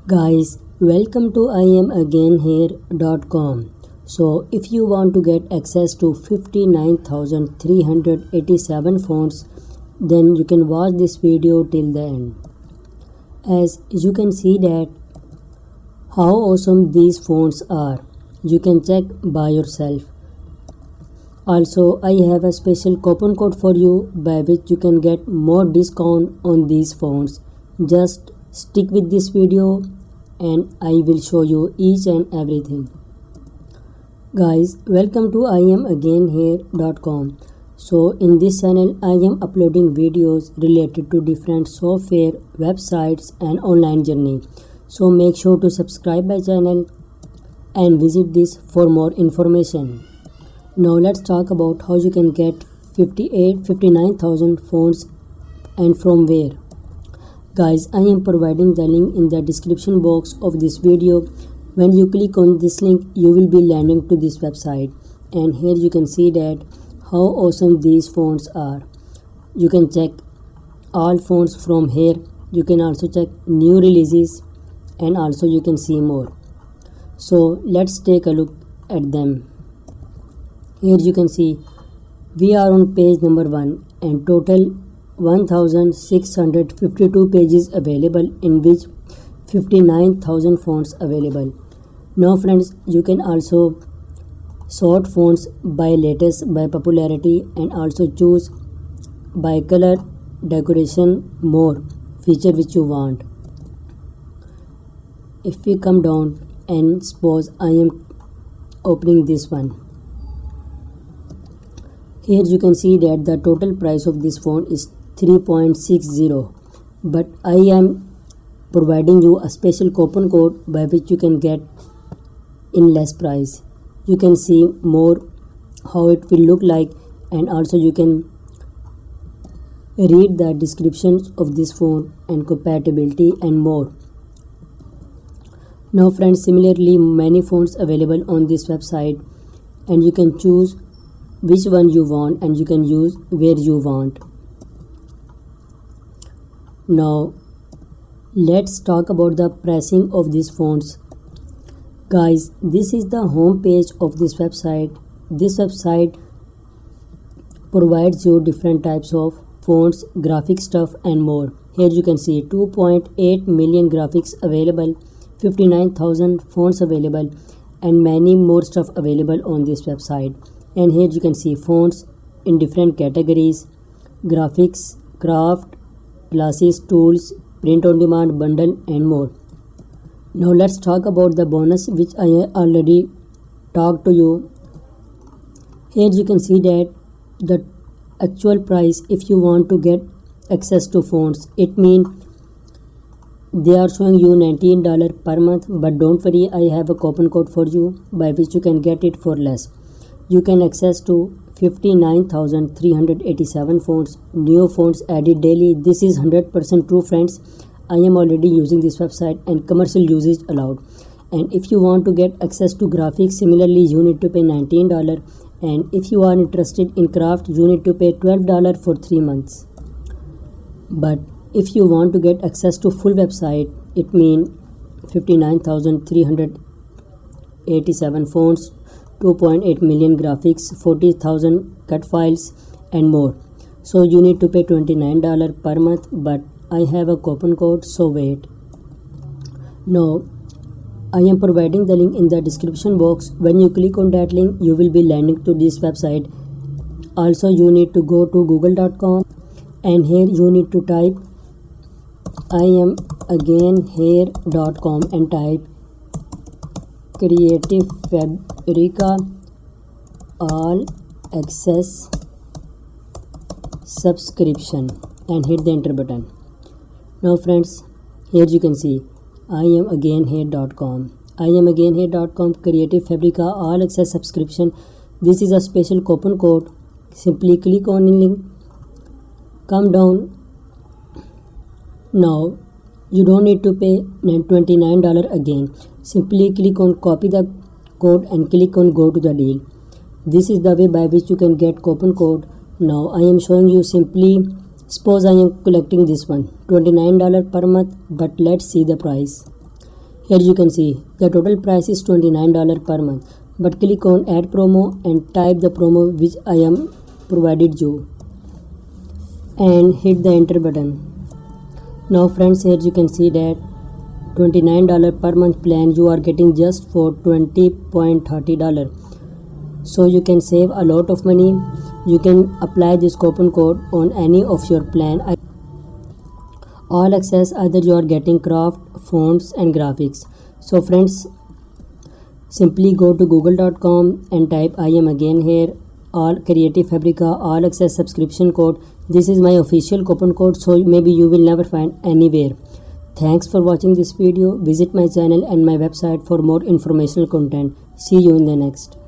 Guys, welcome to IamAgainHere.com. So, if you want to get access to 59,387 fonts, then you can watch this video till the end. As you can see that how awesome these fonts are, you can check by yourself. Also, I have a special coupon code for you by which you can get more discount on these fonts. Just stick with this video and I will show you each and everything. Guys, welcome to IamAgainHere.com. So in this channel I am uploading videos related to different software, websites and online journey. So make sure to subscribe my channel and visit this for more information. Now let's talk about how you can get 59,000 fonts and from where. Guys, I am providing the link in the description box of this video. When you click on this link, you will be landing to this website. And here you can see that how awesome these fonts are. You can check all fonts from here. You can also check new releases and also you can see more. So let's take a look at them. Here you can see we are on page number 1 and total 1652 pages available, in which 59,000 fonts available. Now friends, you can also sort fonts by latest, by popularity and also choose by color, decoration, more feature which you want. If we come down and suppose I am opening this one. Here you can see that the total price of this font is 3.60, but I am providing you a special coupon code by which you can get in less price. You can see more how it will look like and also you can read the descriptions of this font and compatibility and more. Now friends, similarly many fonts available on this website and you can choose which one you want and you can use where you want. Now let's talk about the pricing of these fonts. Guys, this is the home page of this website. This website provides you different types of fonts, graphic stuff and more. Here you can see 2.8 million graphics available, 59,000 fonts available and many more stuff available on this website. And here you can see fonts in different categories: graphics, craft, classes, tools, print on demand, bundle and more. Now let's talk about the bonus which I already talked to you. Here you can see that the actual price, if you want to get access to fonts, it means they are showing you $19 per month, but don't worry, I have a coupon code for you by which you can get it for less. You can access to 59,387 fonts, new fonts added daily. This is 100% true friends. I am already using this website and commercial usage allowed. And if you want to get access to graphics, similarly you need to pay $19, and if you are interested in craft you need to pay $12 for 3 months. But if you want to get access to full website, it means 59,387 fonts, 2.8 million graphics, 40,000 cut files and more. So you need to pay $29 per month, but I have a coupon code, so wait. Now I am providing the link in the description box. When you click on that link, you will be landing to this website. Also you need to go to google.com and here you need to type IamAgainHere.com and type Creative Fabrica All Access Subscription and hit the enter button. Now friends, here you can see IamAgainHere.com. IamAgainHere.com Creative Fabrica All Access Subscription. This is a special coupon code. Simply click on the link, come down. Now you don't need to pay $29 again. Simply click on copy the code and click on go to the deal. This is the way by which you can get coupon code. Now I am showing you simply Suppose I am collecting this one, $29 per month, but let's see the price. Here you can see the total price is $29 per month, but click on add promo and type the promo which I am provided you and hit the enter button. Now friends, here you can see that $29 per month plan you are getting just for $20.30. So you can save a lot of money. You can apply this coupon code on any of your plan. All access, either you are getting craft, fonts and graphics. So friends, simply go to google.com and type I am again here, all Creative Fabrica all access subscription code. This is my official coupon code, so maybe you will never find anywhere. Thanks for watching this video. Visit my channel and my website for more informational content. See you in the next.